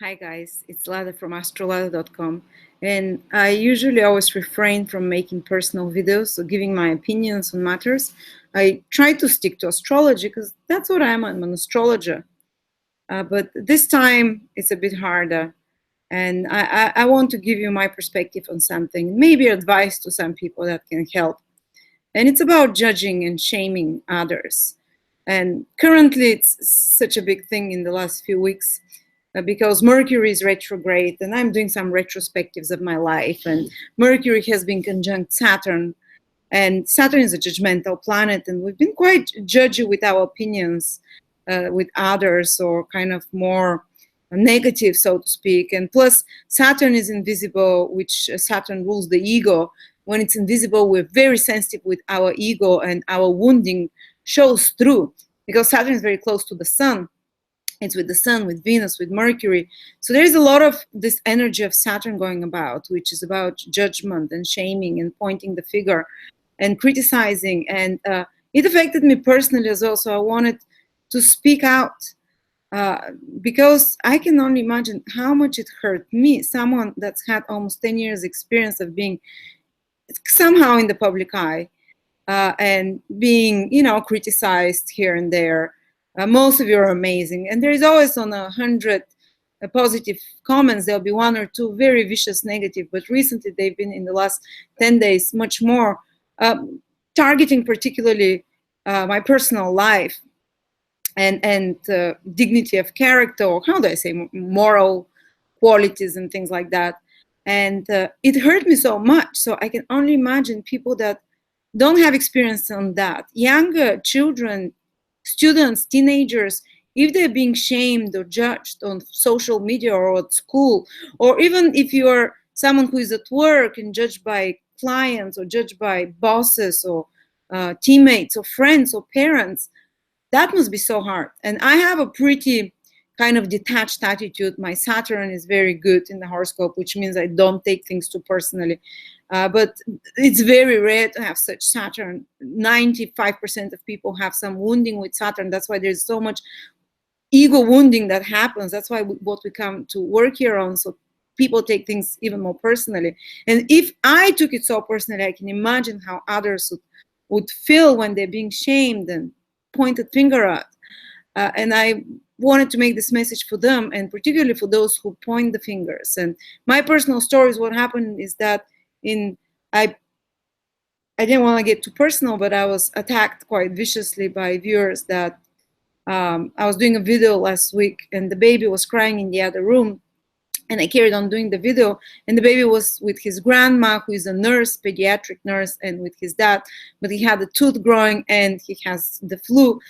Hi guys, it's Lada from astrolada.com, and I usually always refrain from making personal videos or giving my opinions on matters. I try to stick to astrology because that's what I am. I'm an astrologer. But this time it's a bit harder, and I want to give you my perspective on something, maybe advice to some people that can help. And it's about judging and shaming others. And currently, it's such a big thing in the last few weeks because Mercury is retrograde, and I'm doing some retrospectives of my life. And Mercury has been conjunct Saturn, and Saturn is a judgmental planet, and we've been quite judgy with our opinions with others, or kind of more negative, so to speak. And plus, Saturn is invisible, which Saturn rules the ego. When it's invisible, we're very sensitive with our ego, and our wounding shows through because Saturn is very close to the sun. It's with the sun, with Venus, with Mercury. So there's a lot of this energy of Saturn going about, which is about judgment and shaming and pointing the finger and criticizing. And it affected me personally as well. So I wanted to speak out because I can only imagine how much it hurt me, someone that's had almost 10 years experience of being somehow in the public eye and being, criticized here and there. Most of you are amazing. And there is always on 100 positive comments, there'll be one or two very vicious negative, but recently they've been in the last 10 days much more targeting particularly my personal life and dignity of character, or how do I say, moral qualities and things like that. And it hurt me so much. So I can only imagine people that don't have experience on that. Younger children, students, teenagers, if they're being shamed or judged on social media or at school, or even if you are someone who is at work and judged by clients or judged by bosses or teammates or friends or parents, that must be so hard. And I have a pretty kind of detached attitude. My Saturn is very good in the horoscope, which means I don't take things too personally. But it's very rare to have such Saturn. 95% of people have some wounding with Saturn. That's why there's so much ego wounding that happens. That's why what we come to work here on. So people take things even more personally. And if I took it so personally, I can imagine how others would feel when they're being shamed and pointed finger at. And I wanted to make this message for them, and particularly for those who point the fingers. And my personal story is what happened is that I didn't want to get too personal, but I was attacked quite viciously by viewers that I was doing a video last week, and the baby was crying in the other room. And I carried on doing the video, and the baby was with his grandma, who is a nurse, pediatric nurse, and with his dad, but he had a tooth growing and he has the flu.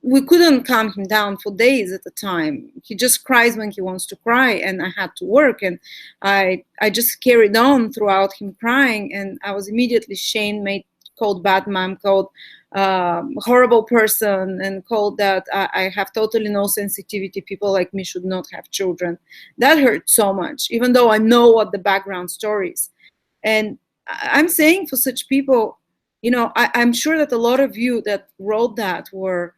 We couldn't calm him down for days at a time. He just cries when he wants to cry, and I had to work, and I just carried on throughout him crying, and I was immediately shamed, called bad mom, called horrible person, and called that I have totally no sensitivity. People like me should not have children. That hurt so much, even though I know what the background story is. And I'm saying for such people, I'm sure that a lot of you that wrote that were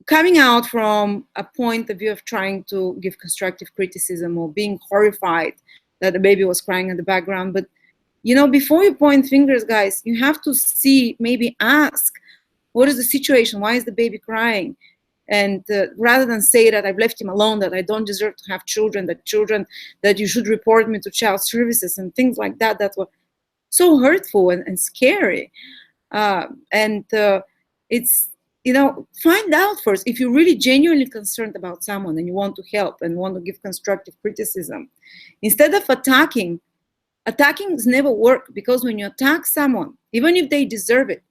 coming out from a point of view of trying to give constructive criticism or being horrified that the baby was crying in the background. But before you point fingers, guys, you have to see, maybe ask, what is the situation? Why is the baby crying? And rather than say that I've left him alone, that I don't deserve to have children, that you should report me to child services and things like that, that were so hurtful and scary. It's, find out first if you're really genuinely concerned about someone and you want to help and want to give constructive criticism. Instead of attacking never work, because when you attack someone, even if they deserve it,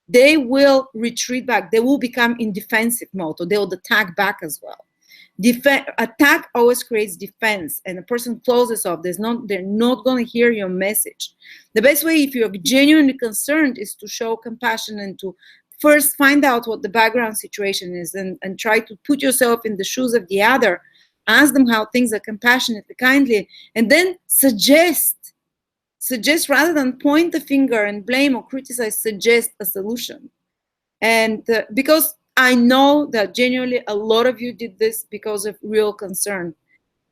they will retreat back. They will become in defensive mode, or they will attack back as well. Attack always creates defense, and a person closes off. They're not going to hear your message. The best way, if you're genuinely concerned, is to show compassion and to first find out what the background situation is, and try to put yourself in the shoes of the other. Ask them how things are compassionately, kindly, and then suggest rather than point the finger and blame or criticize, suggest a solution. And because I know that genuinely a lot of you did this because of real concern.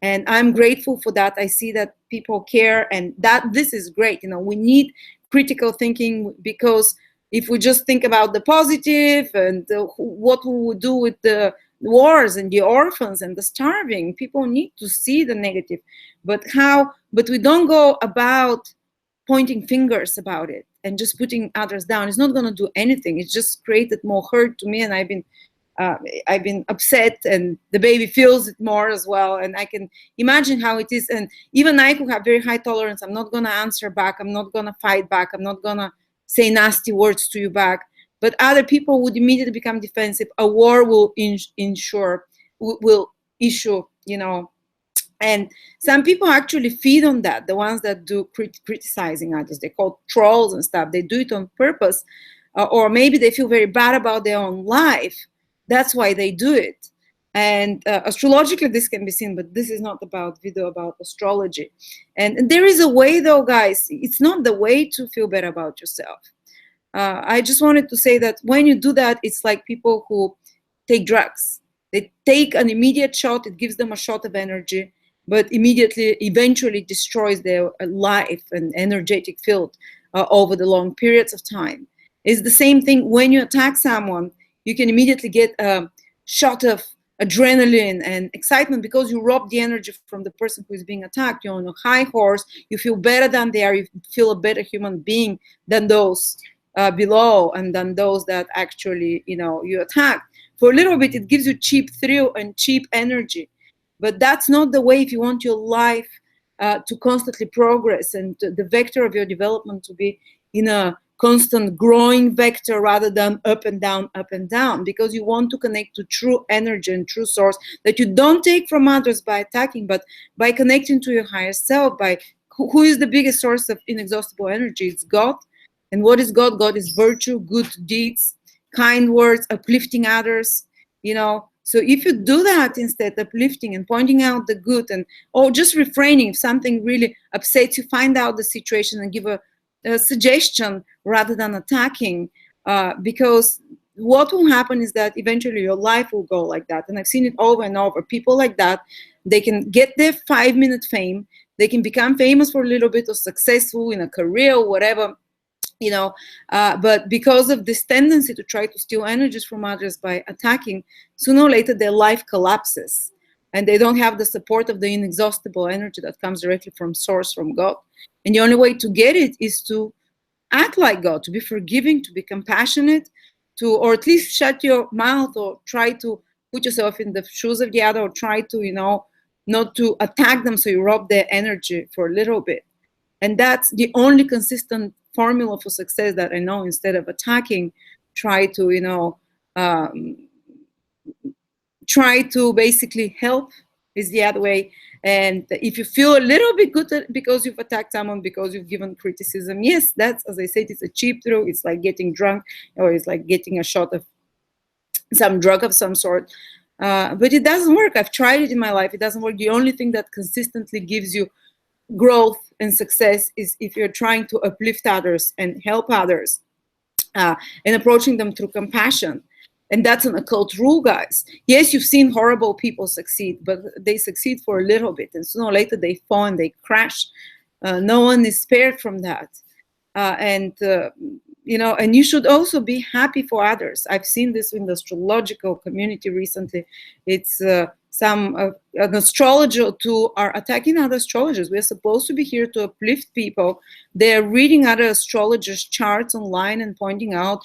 And I'm grateful for that. I see that people care, and that this is great. We need critical thinking, because if we just think about the positive and what we would do with the wars and the orphans and the starving, people need to see the negative. But we don't go about pointing fingers about it and just putting others down. It's not going to do anything. It's just created more hurt to me, and I've been upset, and the baby feels it more as well. And I can imagine how it is. And even I, who have very high tolerance, I'm not going to answer back. I'm not going to fight back. I'm not going to say nasty words to you back. But other people would immediately become defensive. A war will will issue, and some people actually feed on that. The ones that do criticizing others, they call trolls and stuff. They do it on purpose, or maybe they feel very bad about their own life. That's why they do it. And astrologically, this can be seen, but this is not about video, about astrology. And there is a way, though, guys. It's not the way to feel better about yourself. I just wanted to say that when you do that, it's like people who take drugs. They take an immediate shot. It gives them a shot of energy, but eventually destroys their life and energetic field over the long periods of time. It's the same thing when you attack someone. You can immediately get a shot of adrenaline and excitement because you rob the energy from the person who is being attacked. You're on a high horse. You feel better than they are. You feel a better human being than those below, and than those that actually, you attack. For a little bit, it gives you cheap thrill and cheap energy. But that's not the way if you want your life to constantly progress and the vector of your development to be in a constant growing vector rather than up and down, because you want to connect to true energy and true source that you don't take from others by attacking, but by connecting to your higher self, by who is the biggest source of inexhaustible energy. It's God. And what is God? God is virtue, good deeds, kind words, uplifting others, So if you do that instead, uplifting and pointing out the good, or just refraining, if something really upsets you, find out the situation and give a suggestion rather than attacking, because what will happen is that eventually your life will go like that. And I've seen it over and over. People like that, they can get their 5-minute fame. They can become famous for a little bit or successful in a career or whatever, but because of this tendency to try to steal energies from others by attacking, sooner or later their life collapses, and they don't have the support of the inexhaustible energy that comes directly from source, from God. And the only way to get it is to act like God, to be forgiving, to be compassionate, or at least shut your mouth, or try to put yourself in the shoes of the other, or try to, not to attack them, so you rob their energy for a little bit. And that's the only consistent formula for success that I know. Instead of attacking, try to, try to basically help is the other way. And if you feel a little bit good because you've attacked someone, because you've given criticism, yes, that's, as I said, it's a cheap thrill. It's like getting drunk, or it's like getting a shot of some drug of some sort. But it doesn't work. I've tried it in my life. It doesn't work. The only thing that consistently gives you growth and success is if you're trying to uplift others and help others, and approaching them through compassion. And that's an occult rule, guys. Yes, you've seen horrible people succeed, but they succeed for a little bit, and sooner or later they fall and they crash. No one is spared from that. And you should also be happy for others. I've seen this in the astrological community recently. It's an astrologer or two are attacking other astrologers. We're supposed to be here to uplift people. They're reading other astrologers' charts online and pointing out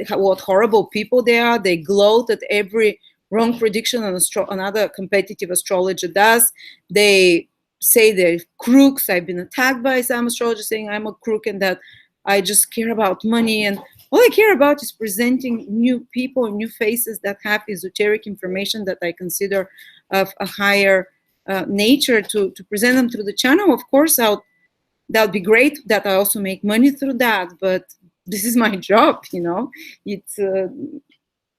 what horrible people they are. They gloat at every wrong prediction another competitive astrologer does. They say they're crooks. I've been attacked by some astrologers saying I'm a crook and that I just care about money, and all I care about is presenting new people, new faces that have esoteric information that I consider of a higher nature to present them through the channel. Of course, that would be great that I also make money through that, but this is my job, It's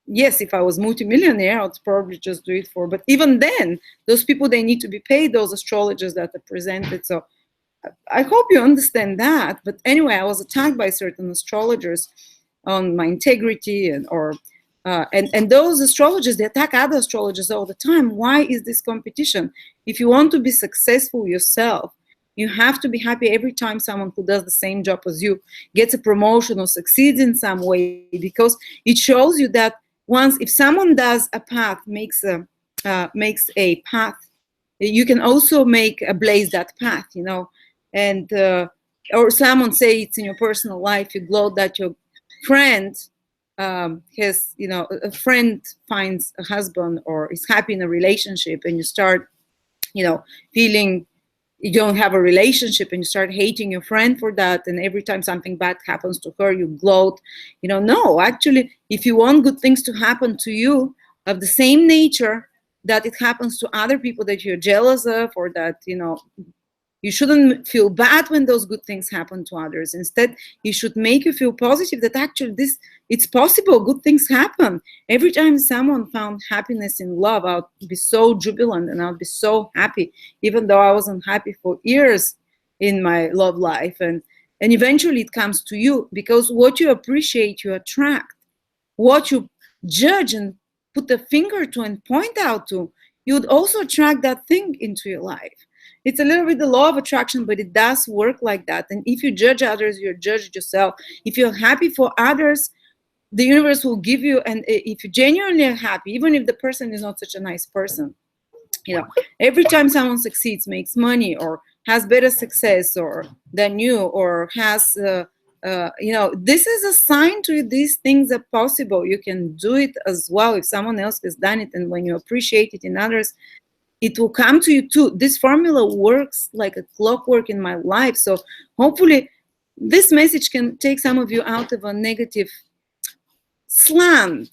yes, if I was multimillionaire, I'd probably just do it for. But even then, those people, they need to be paid. Those astrologers that are presented. So I hope you understand that. But anyway, I was attacked by certain astrologers on my integrity or And those astrologers, they attack other astrologers all the time. Why is this competition? If you want to be successful yourself, you have to be happy every time someone who does the same job as you gets a promotion or succeeds in some way, because it shows you that once, if someone does a path, makes a path, you can also make a blaze that path, you know. And or someone say it's in your personal life, you gloat that your friend has, you know, a friend finds a husband or is happy in a relationship, and you start, you know, feeling you don't have a relationship, and you start hating your friend for that. And every time something bad happens to her, you gloat. You know, no, actually, if you want good things to happen to you of the same nature that it happens to other people that you're jealous of, or that, you know, you shouldn't feel bad when those good things happen to others. Instead, it should make you feel positive that actually it's possible, good things happen. Every time someone found happiness in love, I would be so jubilant and I would be so happy, even though I wasn't happy for years in my love life. And eventually it comes to you, because what you appreciate, you attract. What you judge and put the finger to and point out to, you would also attract that thing into your life. It's a little bit the law of attraction, but it does work like that. And if you judge others, you're judged yourself. If you're happy for others, the universe will give you, and if you genuinely are happy, even if the person is not such a nice person, you know, every time someone succeeds, makes money, or has better success or than you, or has you know, this is a sign to you these things are possible. You can do it as well if someone else has done it. And when you appreciate it in others, it will come to you too. This formula works like a clockwork in my life. So hopefully this message can take some of you out of a negative slant.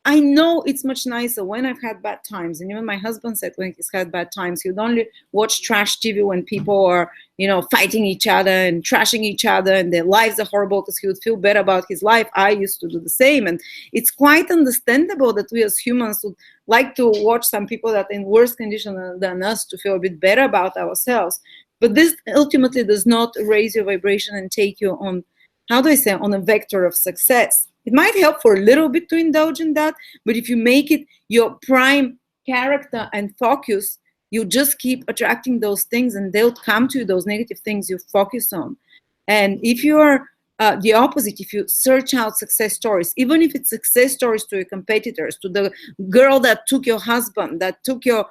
I know it's much nicer when I've had bad times. And even my husband said when he's had bad times, he would only watch trash TV when people are, you know, fighting each other and trashing each other and their lives are horrible, because he would feel better about his life. I used to do the same. And it's quite understandable that we as humans would like to watch some people that are in worse condition than us to feel a bit better about ourselves. But this ultimately does not raise your vibration and take you on, how do I say, on a vector of success. It might help for a little bit to indulge in that, but if you make it your prime character and focus, you just keep attracting those things, and they'll come to you, those negative things you focus on. And if you are the opposite, if you search out success stories, even if it's success stories to your competitors, to the girl that took your husband, that took your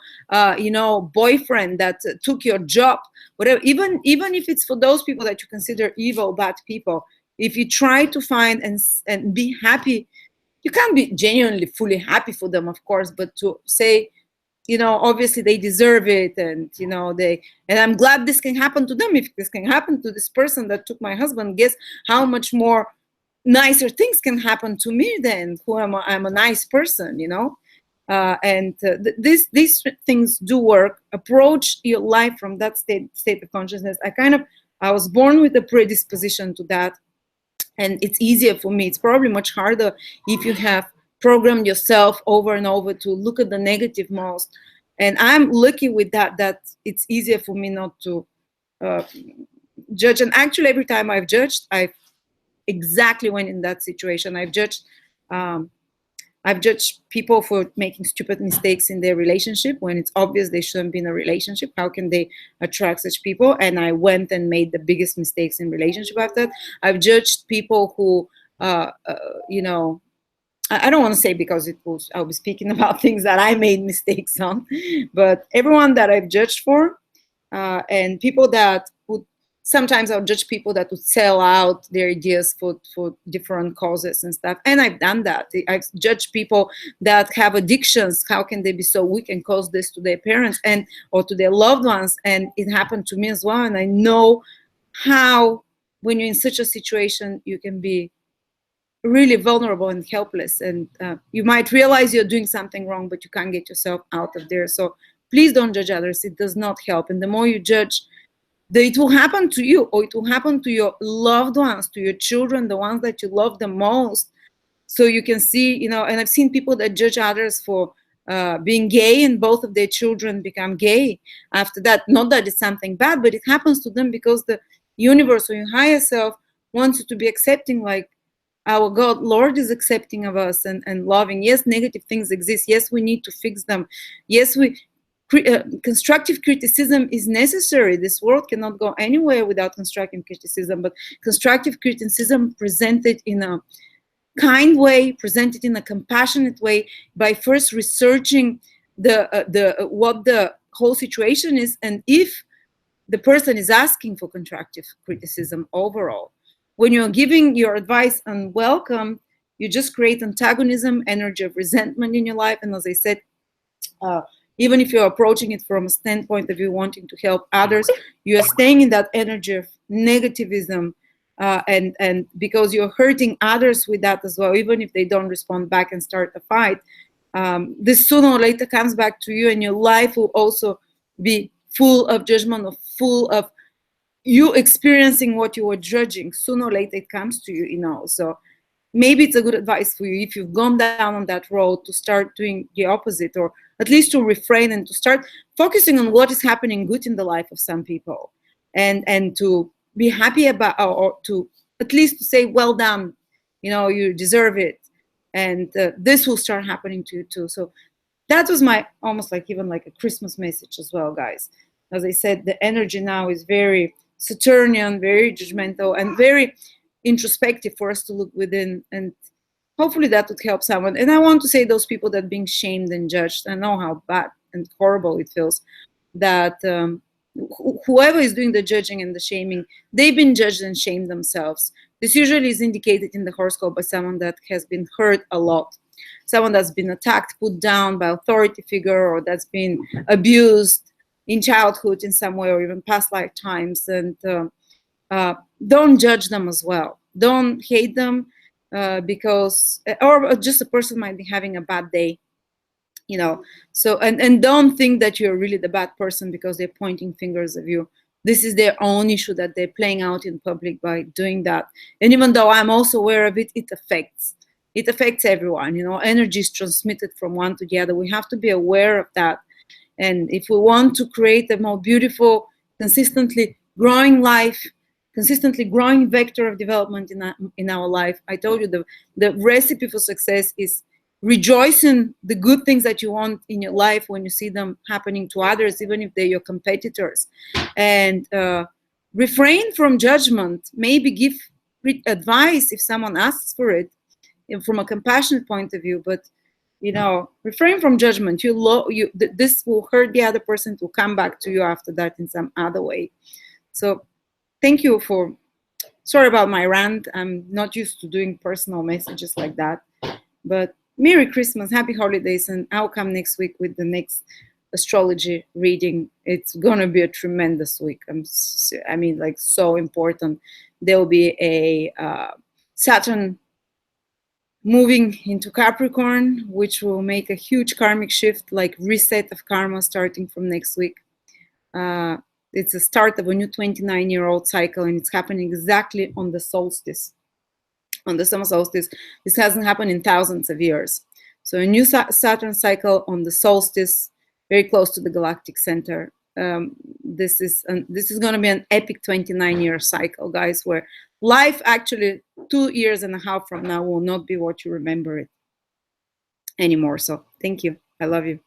you know, boyfriend, that took your job, whatever, even if it's for those people that you consider evil, bad people, if you try to find and be happy, you can't be genuinely fully happy for them, of course, but to say, you know, obviously they deserve it, and you know, and I'm glad this can happen to them. If this can happen to this person that took my husband, guess how much more nicer things can happen to me then, I'm a nice person, you know. These things do work. Approach your life from that state of consciousness. I was born with a predisposition to that, and it's easier for me. It's probably much harder if you have programmed yourself over and over to look at the negative most. And I'm lucky with that it's easier for me not to judge. And actually, every time I've judged, I've exactly went in that situation. I've judged people for making stupid mistakes in their relationship when it's obvious they shouldn't be in a relationship. How can they attract such people? And I went and made the biggest mistakes in relationship after that. I've judged people who, you know, I don't want to say, because I'll be speaking about things that I made mistakes on, but everyone that I've judged for, and people that would, sometimes I'll judge people that would sell out their ideas for different causes and stuff. And I've done that. I've judged people that have addictions. How can they be so weak and cause this to their parents or to their loved ones? And it happened to me as well. And I know how, when you're in such a situation, you can be really vulnerable and helpless. And you might realize you're doing something wrong, but you can't get yourself out of there. So please don't judge others. It does not help. And the more you judge, it will happen to you, or it will happen to your loved ones, to your children, the ones that you love the most. So you can see, you know, and I've seen people that judge others for being gay, and both of their children become gay after that. Not that it's something bad, but it happens to them because the universe or your higher self wants you to be accepting, like, our God, Lord, is accepting of us and loving. Yes, negative things exist. Yes, we need to fix them. Yes, constructive criticism is necessary. This world cannot go anywhere without constructive criticism, but constructive criticism presented in a kind way, presented in a compassionate way, by first researching what the whole situation is, and if the person is asking for constructive criticism overall. When you're giving your advice unwelcome, you just create antagonism, energy of resentment in your life. And as I said, uh, even if you're approaching it from a standpoint of you wanting to help others, you are staying in that energy of negativism, and because you're hurting others with that as well, even if they don't respond back and start a fight, this sooner or later comes back to you, and your life will also be full of judgment, or full of you experiencing what you were judging. Sooner or later it comes to you, So maybe it's a good advice for you, if you've gone down on that road, to start doing the opposite, or at least to refrain and to start focusing on what is happening good in the life of some people, and to be happy about, or to at least to say, well done, you deserve it, and this will start happening to you too. So that was my almost like even like a Christmas message as well, guys. As I said, the energy now is very Saturnian, very judgmental, and very introspective for us to look within, and hopefully that would help someone. And I want to say, those people that are being shamed and judged, I know how bad and horrible it feels that whoever is doing the judging and the shaming, they've been judged and shamed themselves. This usually is indicated in the horoscope by someone that has been hurt a lot, someone that's been attacked, put down by authority figure, or that's been abused in childhood in some way, or even past lifetimes. And don't judge them as well. Don't hate them because, or just a person might be having a bad day, So, and don't think that you're really the bad person because they're pointing fingers at you. This is their own issue that they're playing out in public by doing that. And even though I'm also aware of it, it affects everyone. Energy is transmitted from one to the other. We have to be aware of that. And if we want to create a more beautiful, consistently growing life, consistently growing vector of development in our life, I told you the recipe for success is rejoice in the good things that you want in your life when you see them happening to others, even if they're your competitors, and refrain from judgment. Maybe give advice if someone asks for it, from a compassionate point of view, but refrain from judgment. This will hurt the other person to come back to you after that in some other way. So thank you sorry about my rant. I'm not used to doing personal messages like that, but Merry Christmas, Happy Holidays, and I'll come next week with the next astrology reading. It's gonna be a tremendous week. So important. There'll be a Saturn moving into Capricorn, which will make a huge karmic shift, like reset of karma starting from next week. It's the start of a new 29-year-old cycle, and it's happening exactly on the solstice. On the summer solstice. This hasn't happened in thousands of years. So a new Saturn cycle on the solstice, very close to the galactic center. This is going to be an epic 29-year cycle, guys, where life actually 2.5 years from now will not be what you remember it anymore. So thank you. I love you.